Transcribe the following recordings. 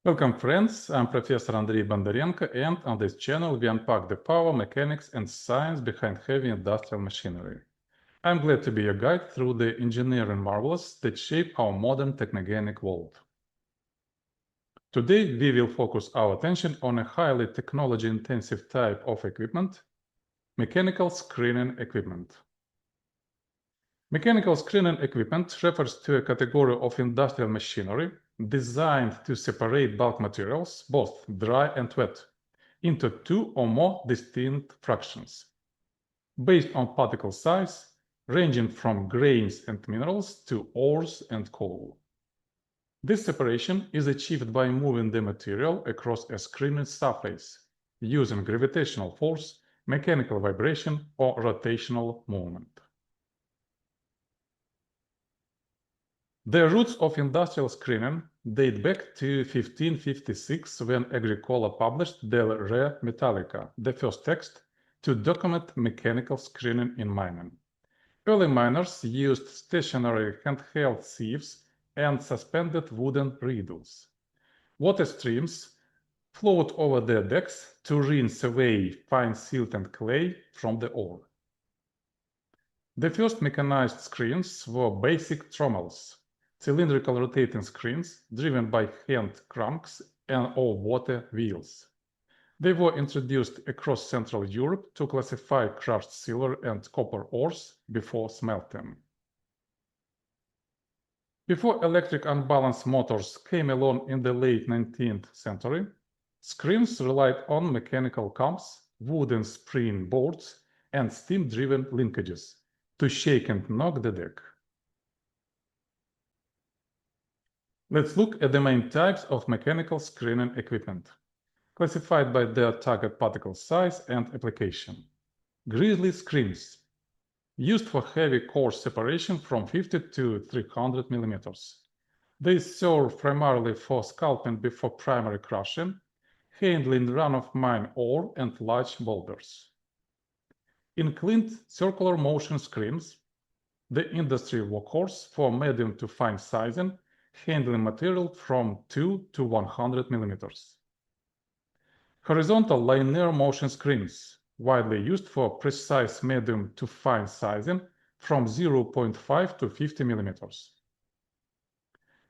Welcome friends, I'm Professor Andrii Bondarenko, and on this channel we unpack the power, mechanics and science behind heavy industrial machinery. I'm glad to be your guide through the engineering marvels that shape our modern technogenic world. Today we will focus our attention on a highly technology-intensive type of equipment, mechanical screening equipment. Mechanical screening equipment refers to a category of industrial machinery designed to separate bulk materials, both dry and wet, into two or more distinct fractions, based on particle size, ranging from grains and minerals to ores and coal. This separation is achieved by moving the material across a screening surface, using gravitational force, mechanical vibration, or rotational movement. The roots of industrial screening date back to 1556 when Agricola published De Re Metallica, the first text to document mechanical screening in mining. Early miners used stationary handheld sieves and suspended wooden riddles. Water streams flowed over their decks to rinse away fine silt and clay from the ore. The first mechanized screens were basic trommels, cylindrical rotating screens driven by hand cranks or water wheels. They were introduced across Central Europe to classify crushed silver and copper ores before smelting. Before electric unbalanced motors came along in the late 19th century, screens relied on mechanical cams, wooden spring boards, and steam-driven linkages to shake and knock the deck. Let's look at the main types of mechanical screening equipment, classified by their target particle size and application. Grizzly Screens, used for heavy coarse separation from 50 to 300 millimeters. They serve primarily for scalping before primary crushing, handling run-of-mine ore and large boulders. Inclined circular motion screens, the industry workhorse for medium to fine sizing, handling material from 2 to 100 millimeters. Horizontal linear motion screens, widely used for precise medium to fine sizing from 0.5 to 50 millimeters.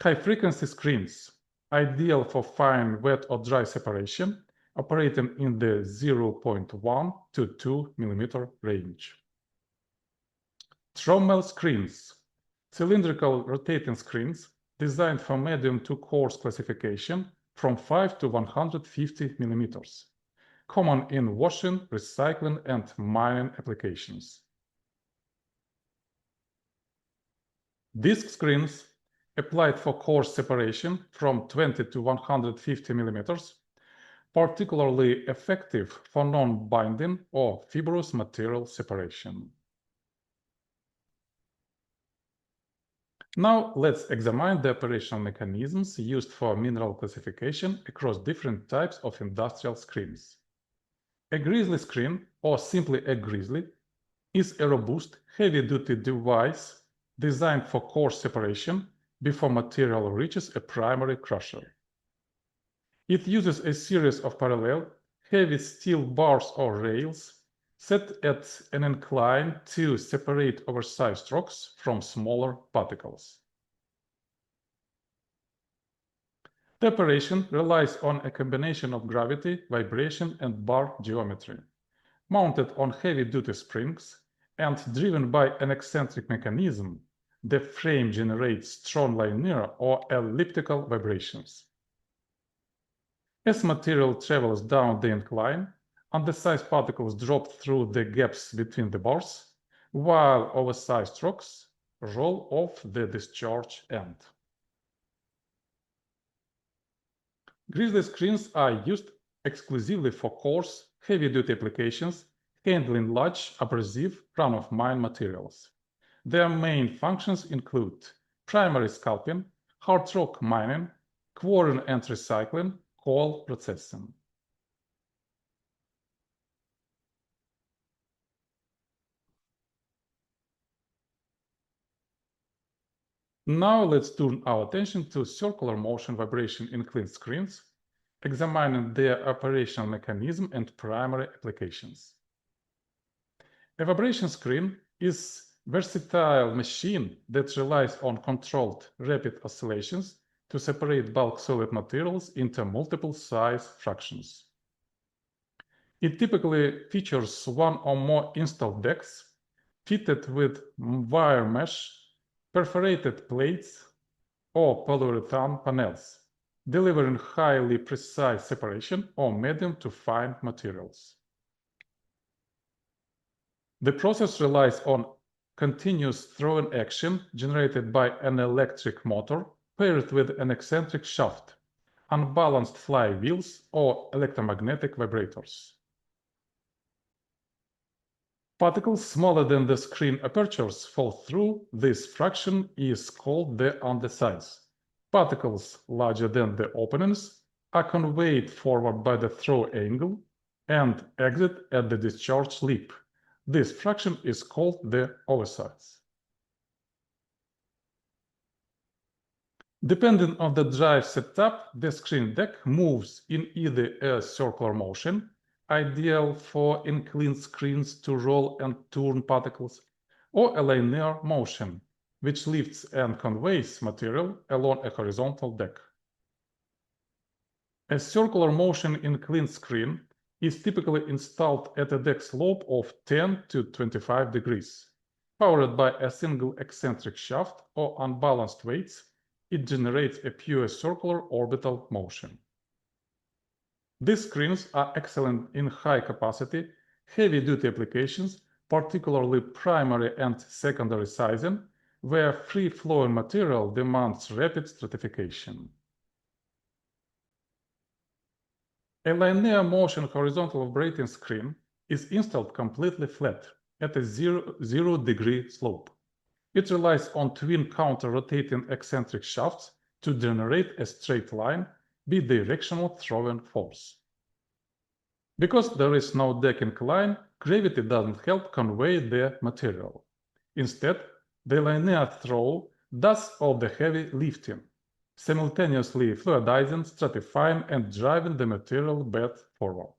High-frequency screens, ideal for fine wet or dry separation, operating in the 0.1 to 2 millimeter range. Trommel Screens, cylindrical rotating screens designed for medium to coarse classification from 5 to 150 millimeters, common in washing, recycling, and mining applications. Disc screens, applied for coarse separation from 20 to 150 millimeters, particularly effective for non-binding or fibrous material separation. Now let's examine the operational mechanisms used for mineral classification across different types of industrial screens. A grizzly screen, or simply a grizzly, is a robust, heavy-duty device designed for coarse separation before material reaches a primary crusher. It uses a series of parallel, heavy steel bars or rails set at an incline to separate oversized rocks from smaller particles. The operation relies on a combination of gravity, vibration, and bar geometry, mounted on heavy-duty springs and driven by an eccentric mechanism. The frame generates strong linear or elliptical vibrations. As material travels down the incline, undersized particles drop through the gaps between the bars, while oversized rocks roll off the discharge end. Grizzly screens are used exclusively for coarse, heavy-duty applications, handling large, abrasive, run-of-mine materials. Their main functions include primary scalping, hard rock mining, quarrying and recycling, coal processing. Now let's turn our attention to circular motion vibration in clean screens, examining their operational mechanism and primary applications. A vibration screen is a versatile machine that relies on controlled rapid oscillations to separate bulk solid materials into multiple size fractions. It typically features one or more installed decks fitted with wire mesh, perforated plates, or polyurethane panels, delivering highly precise separation of medium to fine materials. The process relies on continuous throwing action generated by an electric motor paired with an eccentric shaft, unbalanced flywheels, or electromagnetic vibrators. Particles smaller than the screen apertures fall through. This fraction is called the undersize. Particles larger than the openings are conveyed forward by the throw angle and exit at the discharge lip. This fraction is called the oversize. Depending on the drive setup, the screen deck moves in either a circular motion, ideal for clean screens to roll and turn particles, or a linear motion, which lifts and conveys material along a horizontal deck. A circular motion in clean screen is typically installed at a deck slope of 10 to 25 degrees. Powered by a single eccentric shaft or unbalanced weights, it generates a pure circular orbital motion. These screens are excellent in high-capacity, heavy-duty applications, particularly primary and secondary sizing, where free-flowing material demands rapid stratification. A linear motion horizontal vibrating screen is installed completely flat at a zero-degree slope. It relies on twin counter-rotating eccentric shafts to generate a straight line bidirectional throwing force. Because there is no deck incline, gravity doesn't help convey the material. Instead, the linear throw does all the heavy lifting, simultaneously fluidizing, stratifying, and driving the material bed forward.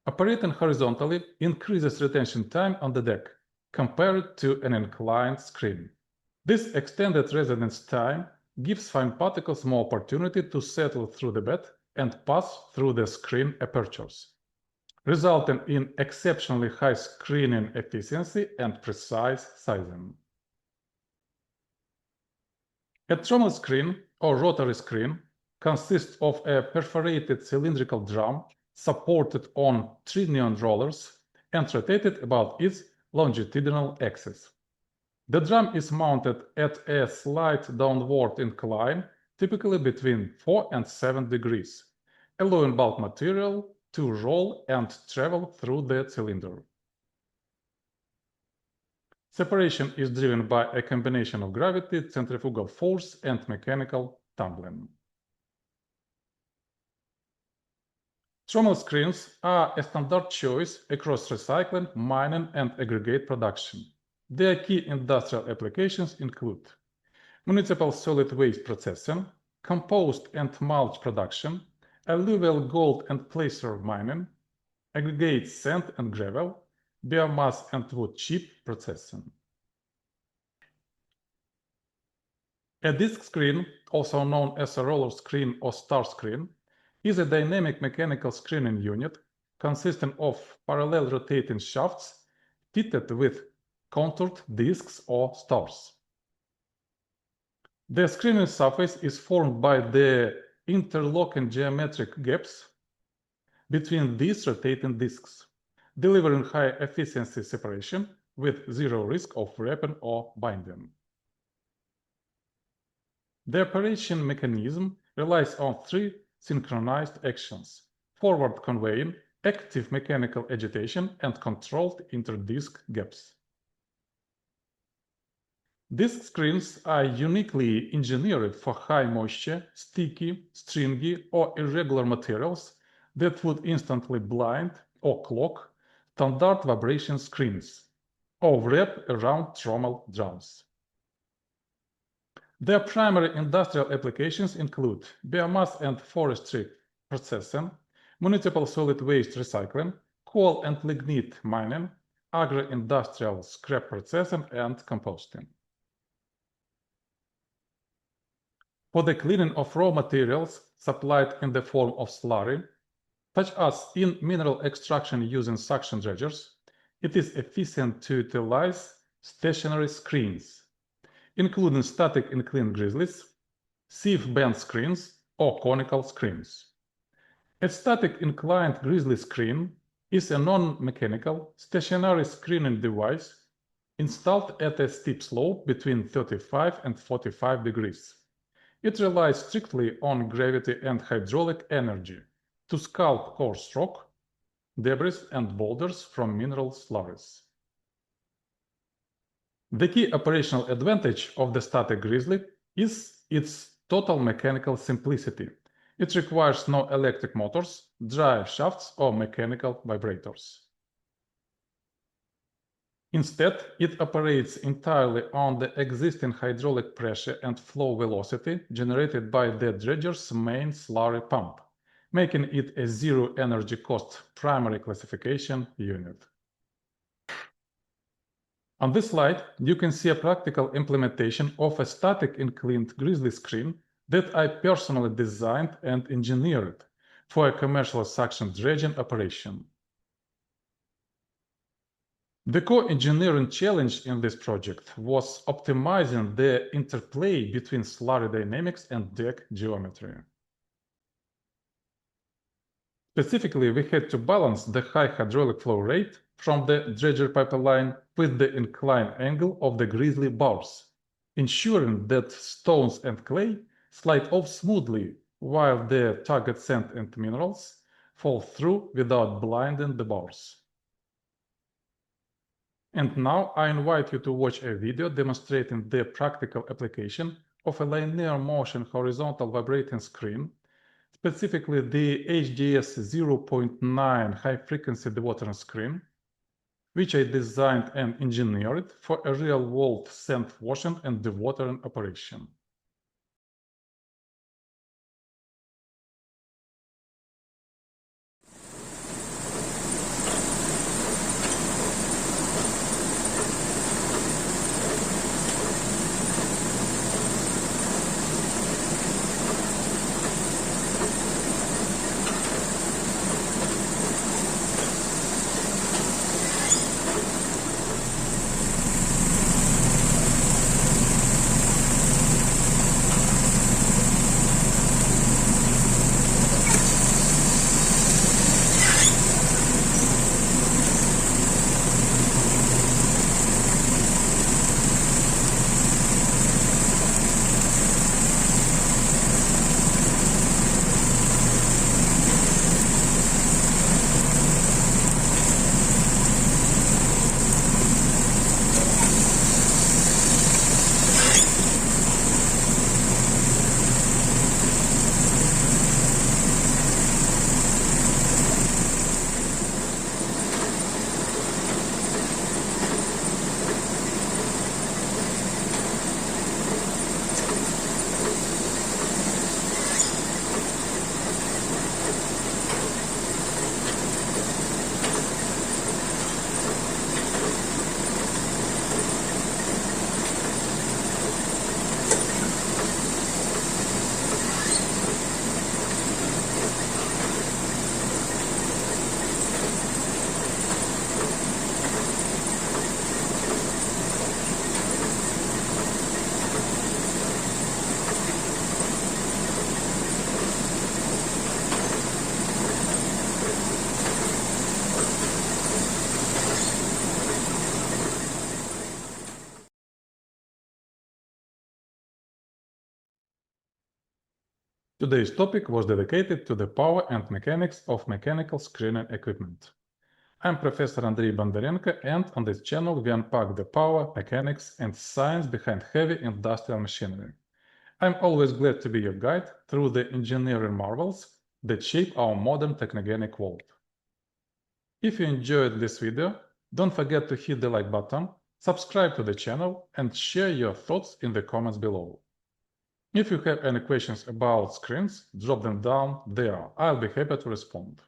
Operating horizontally increases retention time on the deck compared to an inclined screen. This extended residence time gives fine particles more opportunity to settle through the bed and pass through the screen apertures, resulting in exceptionally high screening efficiency and precise sizing. A trommel screen or rotary screen consists of a perforated cylindrical drum supported on trinion rollers and rotated about its longitudinal axis. The drum is mounted at a slight downward incline, typically between 4 and 7 degrees, allowing bulk material to roll and travel through the cylinder. Separation is driven by a combination of gravity, centrifugal force, and mechanical tumbling. Trommel screens are a standard choice across recycling, mining, and aggregate production. Their key industrial applications include municipal solid waste processing, compost and mulch production, alluvial gold and placer mining, aggregate sand and gravel, biomass and wood chip processing. A disc screen, also known as a roller screen or star screen, is a dynamic mechanical screening unit consisting of parallel rotating shafts fitted with contoured discs or stars. The screening surface is formed by the interlocking geometric gaps between these rotating discs, delivering high efficiency separation with zero risk of wrapping or binding. The operation mechanism relies on 3 synchronized actions: forward conveying, active mechanical agitation, and controlled interdisc gaps. Disc screens are uniquely engineered for high moisture, sticky, stringy, or irregular materials that would instantly blind or clog standard vibration screens or wrap around trommel drums. Their primary industrial applications include biomass and forestry processing, municipal solid waste recycling, coal and lignite mining, agro-industrial scrap processing, and composting. For the cleaning of raw materials supplied in the form of slurry, such as in mineral extraction using suction dredgers, it is efficient to utilize stationary screens, including static inclined grizzlies, sieve bend screens, or conical screens. A static inclined grizzly screen is a non-mechanical, stationary screening device installed at a steep slope between 35 and 45 degrees. It relies strictly on gravity and hydraulic energy to scalp coarse rock, debris, and boulders from mineral slurries. The key operational advantage of the static grizzly is its total mechanical simplicity. It requires no electric motors, drive shafts, or mechanical vibrators. Instead, it operates entirely on the existing hydraulic pressure and flow velocity generated by the dredger's main slurry pump, making it a zero energy cost primary classification unit. On this slide, you can see a practical implementation of a static inclined grizzly screen that I personally designed and engineered for a commercial suction dredging operation. The core engineering challenge in this project was optimizing the interplay between slurry dynamics and deck geometry. Specifically, we had to balance the high hydraulic flow rate from the dredger pipeline with the incline angle of the grizzly bars, ensuring that stones and clay slide off smoothly while the target sand and minerals fall through without blinding the bars. And now I invite you to watch a video demonstrating the practical application of a linear motion horizontal vibrating screen, specifically the HDS 0.9 high-frequency dewatering screen, which I designed and engineered for a real-world sand washing and dewatering operation. Today's topic was dedicated to the power and mechanics of mechanical screening equipment. I'm Professor Andrii Bondarenko, and on this channel we unpack the power, mechanics, and science behind heavy industrial machinery. I'm always glad to be your guide through the engineering marvels that shape our modern technogenic world. If you enjoyed this video, don't forget to hit the like button, subscribe to the channel, and share your thoughts in the comments below. If you have any questions about screens, drop them down there. I'll be happy to respond.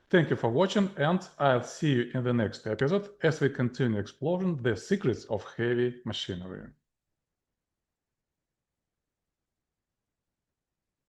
Thank you for watching, and I'll see you in the next episode as we continue exploring the secrets of heavy machinery.